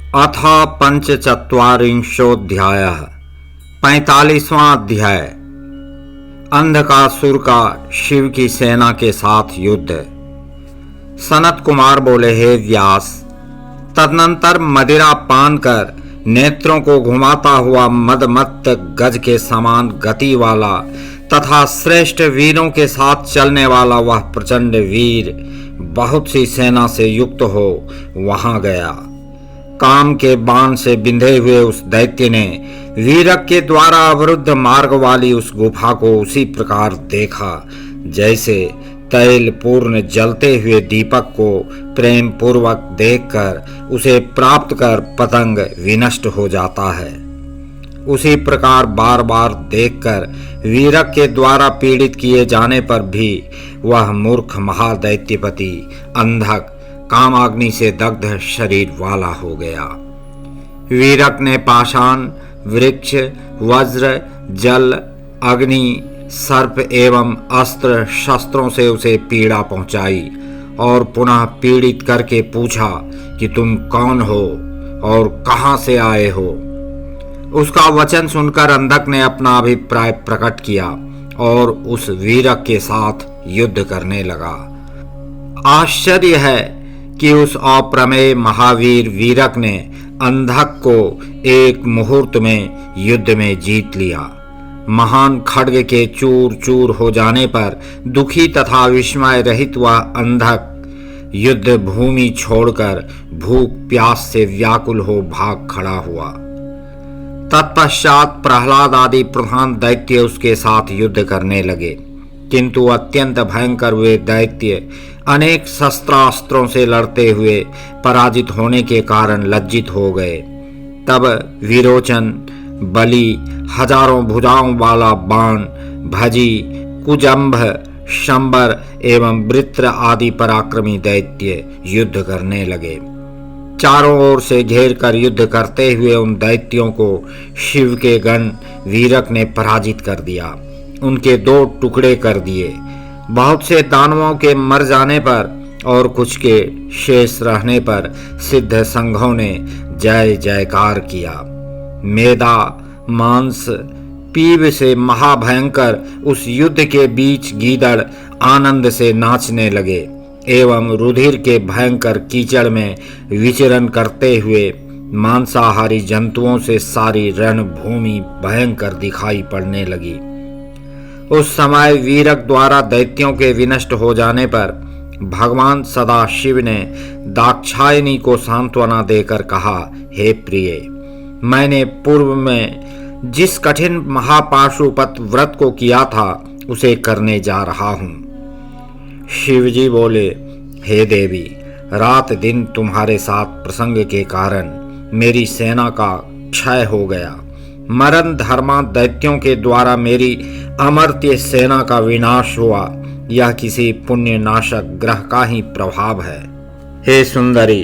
अथ पंचचत्वारिंशोऽध्यायः 45वां अध्याय। अंधकासुर का शिव की सेना के साथ युद्ध। सनत कुमार बोले, हे व्यास, तदनंतर मदिरा पान कर नेत्रों को घुमाता हुआ मदमत्त गज के समान गति वाला तथा श्रेष्ठ वीरों के साथ चलने वाला वह प्रचंड वीर बहुत सी सेना से युक्त हो वहां गया। काम के बाण से बिंधे हुए उस दैत्य ने वीरक के द्वारा अवरुद्ध मार्ग वाली उस गुफा को उसी प्रकार देखा जैसे तैल पूर्ण जलते हुए दीपक को प्रेम पूर्वक देखकर उसे प्राप्त कर पतंग विनष्ट हो जाता है। उसी प्रकार बार बार देखकर वीरक के द्वारा पीड़ित किए जाने पर भी वह मूर्ख महादैत्यपति अंधक कामाग्नि से दग्ध शरीर वाला हो गया। वीरक ने पाषाण, वृक्ष, वज्र, जल, अग्नि, सर्प एवं अस्त्र शस्त्रों से उसे पीड़ा पहुंचाई और पुनः पीड़ित करके पूछा कि तुम कौन हो और कहां से आए हो। उसका वचन सुनकर अंधक ने अपना अभिप्राय प्रकट किया और उस वीरक के साथ युद्ध करने लगा। आश्चर्य है कि उस अप्रमेय महावीर वीरक ने अंधक को एक मुहूर्त में युद्ध में जीत लिया। महान खड्ग के चूर चूर हो जाने पर दुखी तथा विस्मय रहित वह अंधक युद्ध भूमि छोड़कर भूख प्यास से व्याकुल हो भाग खड़ा हुआ। तत्पश्चात प्रहलाद आदि प्रधान दैत्य उसके साथ युद्ध करने लगे, किंतु अत्यंत भयंकर वे दैत्य अनेक शस्त्रास्त्रों से लड़ते हुए पराजित होने के कारण लज्जित हो गए। तब विरोचन, बलि, हजारों भुजाओं वाला बाण, भजी, कुजंभ, शंबर एवं वृत्र आदि पराक्रमी दैत्य युद्ध करने लगे। चारों ओर से घेर कर युद्ध करते हुए उन दैत्यों को शिव के गण वीरक ने पराजित कर दिया, उनके दो टुकड़े कर दिए। बहुत से दानवों के मर जाने पर और कुछ के शेष रहने पर सिद्ध संघों ने जय जयकार किया। मेदा, मांस, पीव से महाभयंकर उस युद्ध के बीच गीदड़ आनंद से नाचने लगे एवं रुधिर के भयंकर कीचड़ में विचरण करते हुए मांसाहारी जंतुओं से सारी रणभूमि भयंकर दिखाई पड़ने लगी। उस समय वीरक द्वारा दैत्यों के विनष्ट हो जाने पर भगवान सदाशिव ने दाक्षायणी को सांत्वना देकर कहा, हे प्रिय, मैंने पूर्व में जिस कठिन महापाशुपत व्रत को किया था उसे करने जा रहा हूँ। शिवजी बोले, हे देवी, रात दिन तुम्हारे साथ प्रसंग के कारण मेरी सेना का क्षय हो गया। मरण धर्मा दैत्यों के द्वारा मेरी अमर्त्य सेना का विनाश हुआ, यह किसी पुण्य नाशक ग्रह का ही प्रभाव है। हे सुंदरी,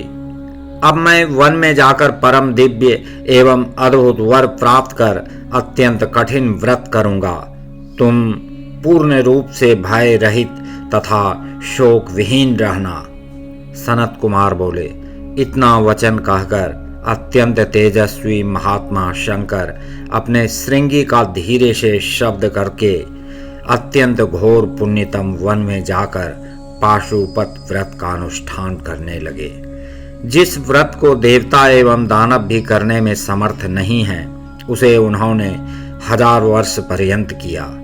अब मैं वन में जाकर परम दिव्य एवं अद्भुत वर प्राप्त कर अत्यंत कठिन व्रत करूंगा। तुम पूर्ण रूप से भय रहित तथा शोक विहीन रहना। सनत कुमार बोले, इतना वचन कहकर अत्यंत तेजस्वी महात्मा शंकर अपने श्रृंगी का धीरे से शब्द करके अत्यंत घोर पुण्यतम वन में जाकर पाशुपत व्रत का अनुष्ठान करने लगे। जिस व्रत को देवता एवं दानव भी करने में समर्थ नहीं हैं, उसे उन्होंने 1000 वर्ष पर्यंत किया।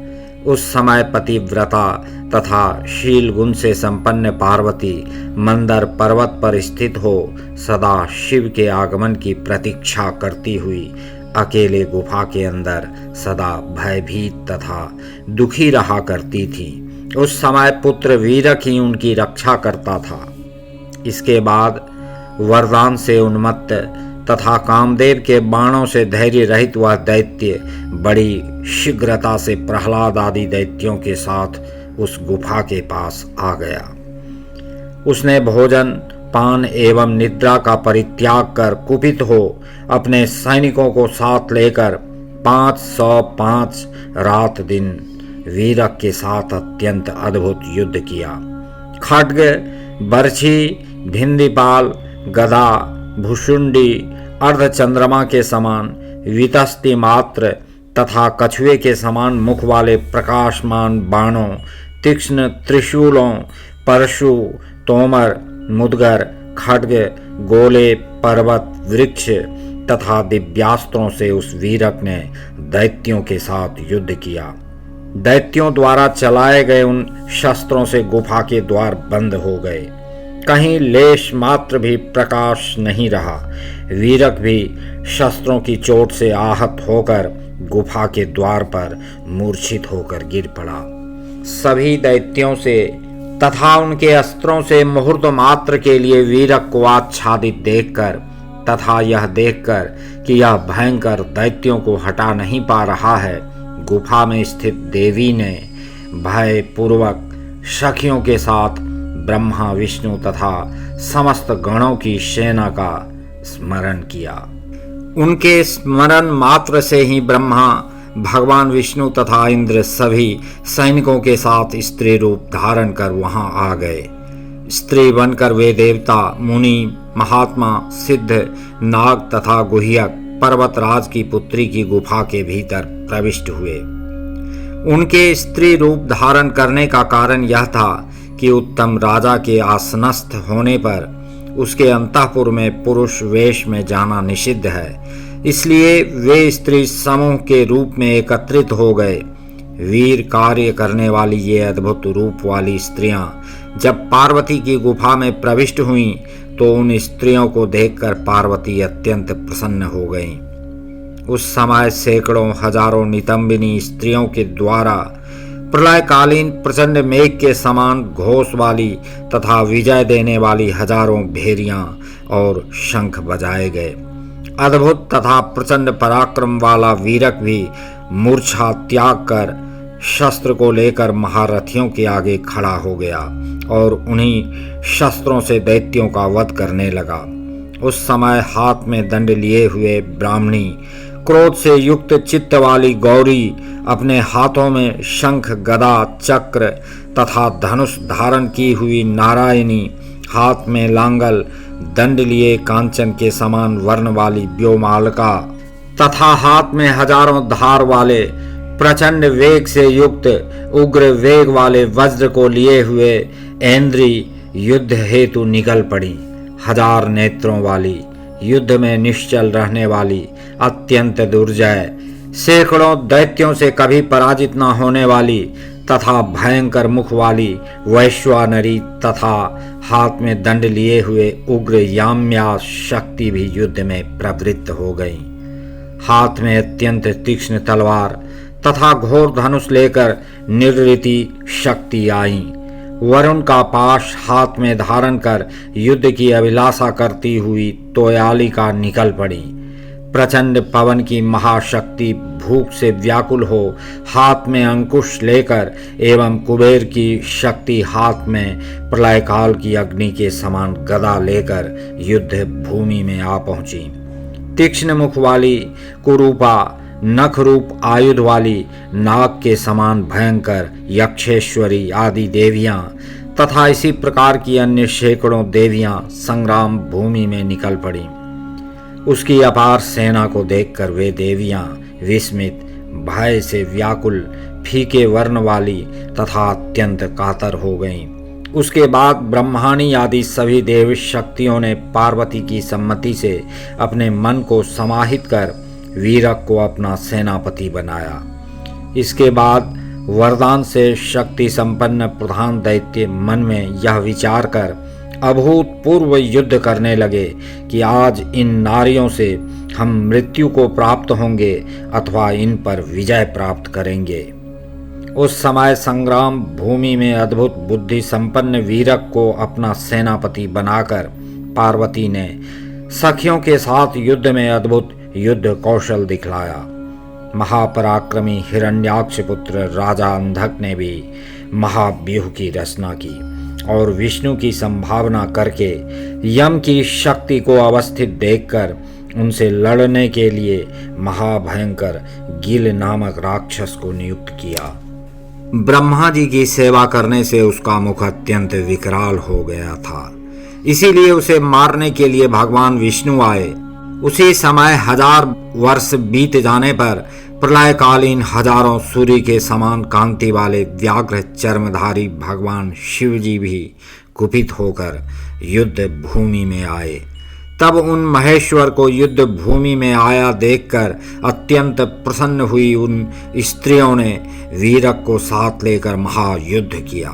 उस समय पतिव्रता तथा शील गुण से संपन्न पार्वती मंदर पर्वत पर स्थित हो सदा शिव के आगमन की प्रतीक्षा करती हुई अकेले गुफा के अंदर सदा भयभीत तथा दुखी रहा करती थी। उस समय पुत्र वीरक ही उनकी रक्षा करता था। इसके बाद वरदान से उन्मत्त तथा कामदेव के बाणों से धैर्य रहित वह दैत्य बड़ी शीघ्रता से प्रहलाद आदि दैत्यों के साथ उस गुफा के पास आ गया। उसने भोजन, पान एवं निद्रा का परित्याग कर कुपित हो अपने सैनिकों को साथ लेकर 505 रात दिन वीरक के साथ अत्यंत अद्भुत युद्ध किया। खड्ग, बर्छी, भिंदीपाल, गदा, भुषुंडी, अर्धचंद्रमा के समान वितस्ती मात्र तथा कछुए के समान मुख वाले प्रकाशमान बाणों, तीक्ष्ण त्रिशूलों, परशु, तोमर, मुदगर, खड्ग, गोले, पर्वत, वृक्ष तथा दिव्यास्त्रों से उस वीरक ने दैत्यों के साथ युद्ध किया। दैत्यों द्वारा चलाए गए उन शस्त्रों से गुफा के द्वार बंद हो गए। कहीं लेश मात्र भी प्रकाश नहीं रहा। वीरक भी शस्त्रों की चोट से आहत होकर गुफा के द्वार पर मूर्छित होकर गिर पड़ा। सभी दैत्यों से तथा उनके अस्त्रों से मुहूर्त मात्र के लिए वीरक को आच्छादित देखकर तथा यह देखकर कि यह भयंकर दैत्यों को हटा नहीं पा रहा है, गुफा में स्थित देवी ने भय पूर्वक सखियों के साथ ब्रह्मा, विष्णु तथा समस्त गणों की सेना का स्मरण किया। उनके स्मरण मात्र से ही ब्रह्मा, भगवान विष्णु तथा इंद्र सभी सैनिकों के साथ स्त्री रूप धारण कर वहां आ गए। स्त्री बनकर वे देवता, मुनि, महात्मा, सिद्ध, नाग तथा गुह्यक पर्वतराज की पुत्री की गुफा के भीतर प्रविष्ट हुए। उनके स्त्री रूप धारण करने का कारण यह था कि उत्तम राजा के आसनस्थ होने पर उसके अंतःपुर में पुरुष वेश में जाना निषिद्ध है, इसलिए वे स्त्री समूह के रूप में एकत्रित हो गए। वीर कार्य करने वाली ये अद्भुत रूप वाली स्त्रियां जब पार्वती की गुफा में प्रविष्ट हुईं तो उन स्त्रियों को देखकर पार्वती अत्यंत प्रसन्न हो गईं। उस समय सैकड़ों हजारों नितंबिनी स्त्रियों के द्वारा प्रलयकालीन प्रचंड मेघ के समान घोष वाली तथा विजय देने वाली हजारों भेरियां और शंख बजाए गए। अद्भुत तथा प्रचंड पराक्रम वाला वीरक भी मूर्छा त्याग कर शस्त्र को लेकर महारथियों के आगे खड़ा हो गया और उन्हीं शस्त्रों से दैत्यों का वध करने लगा। उस समय हाथ में दंड लिए हुए ब्राह्मणी, क्रोध से युक्त चित्त वाली गौरी, अपने हाथों में शंख, गदा, चक्र तथा धनुष धारण की हुई नारायणी, हाथ में लांगल, दंड लिए कांचन के समान वर्ण वाली व्योमालका तथा हाथ में हजारों धार वाले प्रचंड वेग से युक्त उग्र वेग वाले वज्र को लिए हुए ऐन्द्री युद्ध हेतु निकल पड़ी। हजार नेत्रों वाली, युद्ध में निश्चल रहने वाली, अत्यंत दुर्जय, सैकड़ों दैत्यों से कभी पराजित न होने वाली तथा भयंकर मुख वाली वैश्वानरी तथा हाथ में दंड लिए हुए उग्र याम्या शक्ति भी युद्ध में प्रवृत्त हो गई। हाथ में अत्यंत तीक्ष्ण तलवार तथा घोर धनुष लेकर निर्ऋति शक्ति आई। वरुण का पाश हाथ में धारण कर युद्ध की अभिलाषा करती हुई तोयालिका निकल पड़ी। प्रचंड पवन की महाशक्ति भूख से व्याकुल हो हाथ में अंकुश लेकर एवं कुबेर की शक्ति हाथ में प्रलयकाल की अग्नि के समान गदा लेकर युद्ध भूमि में आ पहुंची। तीक्ष्ण मुख वाली कुरूपा, नख रूप आयुध वाली, नाग के समान भयंकर यक्षेश्वरी आदि देवियां तथा इसी प्रकार की अन्य सैकड़ों देवियां संग्राम भूमि में निकल पड़ी। उसकी अपार सेना को देखकर वे देवियां विस्मित, भय से व्याकुल, फीके वर्ण वाली तथा अत्यंत कातर हो गईं। उसके बाद ब्रह्माणी आदि सभी देव शक्तियों ने पार्वती की सम्मति से अपने मन को समाहित कर वीरक को अपना सेनापति बनाया। इसके बाद वरदान से शक्ति संपन्न प्रधान दैत्य मन में यह विचार कर अभूतपूर्व युद्ध करने लगे कि आज इन नारियों से हम मृत्यु को प्राप्त होंगे अथवा इन पर विजय प्राप्त करेंगे। उस समय संग्राम भूमि में अद्भुत बुद्धि संपन्न वीरक को अपना सेनापति बनाकर पार्वती ने सखियों के साथ युद्ध में अद्भुत युद्ध कौशल दिखलाया। महापराक्रमी हिरण्याक्ष पुत्र राजा अंधक ने भी महाव्यूह की रचना की और विष्णु की संभावना करके यम की शक्ति को अवस्थित देखकर उनसे लड़ने के लिए महाभयंकर गिल नामक राक्षस को नियुक्त किया। ब्रह्मा जी की सेवा करने से उसका मुख अत्यंत विकराल हो गया था, इसीलिए उसे मारने के लिए भगवान विष्णु आए उसी समय 1000 वर्ष बीत जाने पर प्रलयकालीन हजारों सूर्य के समान कांति वाले व्याघ्र चर्मधारी भगवान शिव जी भी कुपित होकर युद्ध भूमि में आए। तब उन महेश्वर को युद्ध भूमि में आया देखकर अत्यंत प्रसन्न हुई उन स्त्रियों ने वीरक को साथ लेकर महायुद्ध किया।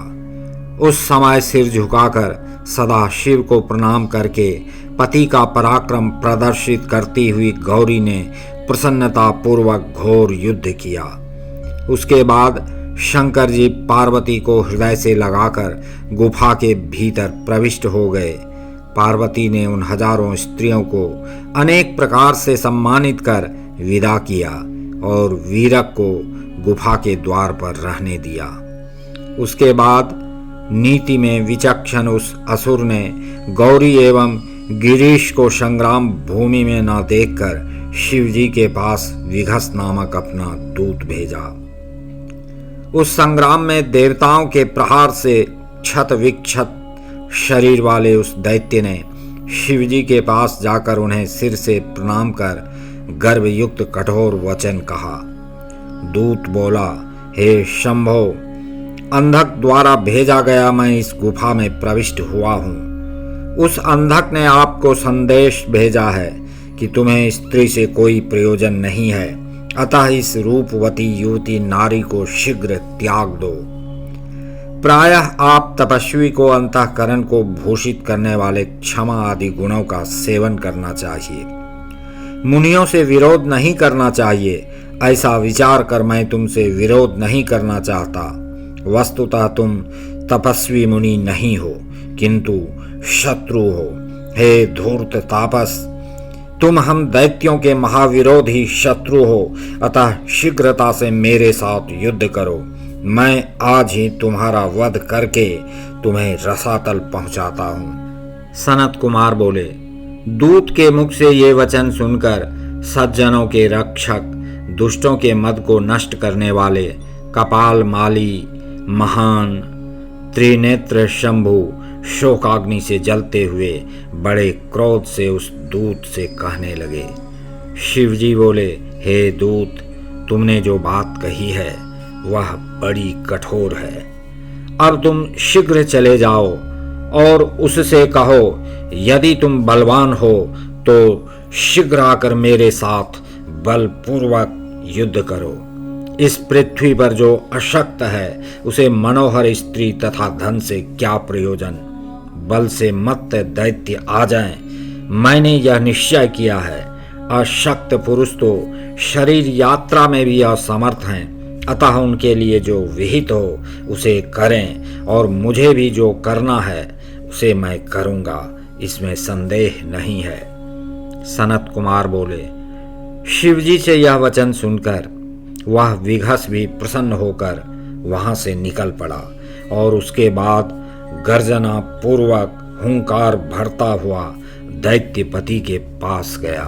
उस समय सिर झुकाकर सदा शिव को प्रणाम करके पति का पराक्रम प्रदर्शित करती हुई गौरी ने प्रसन्नता पूर्वक घोर युद्ध किया। उसके बाद शंकर जी पार्वती को हृदय से लगाकर गुफा के भीतर प्रविष्ट हो गए। पार्वती ने उन हजारों स्त्रियों को अनेक प्रकार से सम्मानित कर विदा किया और वीरक को गुफा के द्वार पर रहने दिया। उसके बाद नीति में विचक्षण उस असुर ने गौरी एवं गिरीश को संग्राम भूमि में न देखकर शिव जी के पास विघस नामक अपना दूत भेजा। उस संग्राम में देवताओं के प्रहार से क्षत विक्षत शरीर वाले उस दैत्य ने शिव जी के पास जाकर उन्हें सिर से प्रणाम कर गर्वयुक्त कठोर वचन कहा। दूत बोला, हे शंभो, अंधक द्वारा भेजा गया मैं इस गुफा में प्रविष्ट हुआ हूँ। उस अंधक ने आपको संदेश भेजा है कि तुम्हें स्त्री से कोई प्रयोजन नहीं है, अतः इस रूपवती युवती नारी को शीघ्र त्याग दो। प्रायः आप तपस्वी को अंतःकरण को भूषित करने वाले क्षमा आदि गुणों का सेवन करना चाहिए। मुनियों से विरोध नहीं करना चाहिए, ऐसा विचार कर मैं तुमसे विरोध नहीं करना चाहता। वस्तुतः तुम तपस्वी मुनि नहीं हो, किंतु शत्रु हो। हे धूर्त तापस, तुम हम दैत्यों के महाविरोधी शत्रु हो, अतः शीघ्रता से मेरे साथ युद्ध करो। मैं आज ही तुम्हारा वध करके तुम्हें रसातल पहुंचाता हूं। सनत कुमार बोले, दूत के मुख से ये वचन सुनकर सज्जनों के रक्षक, दुष्टों के मद को नष्ट करने वाले कपाल माली महान त्रिनेत्र शंभु शोकाग्नि से जलते हुए बड़े क्रोध से उस दूत से कहने लगे। शिवजी बोले, हे दूत, तुमने जो बात कही है वह बड़ी कठोर है। अब तुम शीघ्र चले जाओ और उससे कहो, यदि तुम बलवान हो तो शीघ्र आकर मेरे साथ बलपूर्वक युद्ध करो। इस पृथ्वी पर जो अशक्त है उसे मनोहर स्त्री तथा धन से क्या प्रयोजन। बल से मत्त दैत्य आ जाएं, मैंने यह निश्चय किया है। अशक्त पुरुष तो शरीर यात्रा में भी असमर्थ हैं, अतः उनके लिए जो विहित हो उसे करें और मुझे भी जो करना है उसे मैं करूँगा, इसमें संदेह नहीं है। सनत कुमार बोले, शिवजी से यह वचन सुनकर वह विघस भी प्रसन्न होकर वहां से निकल पड़ा और उसके बाद गर्जना पूर्वक हुंकार भरता हुआ दैत्यपति के पास गया।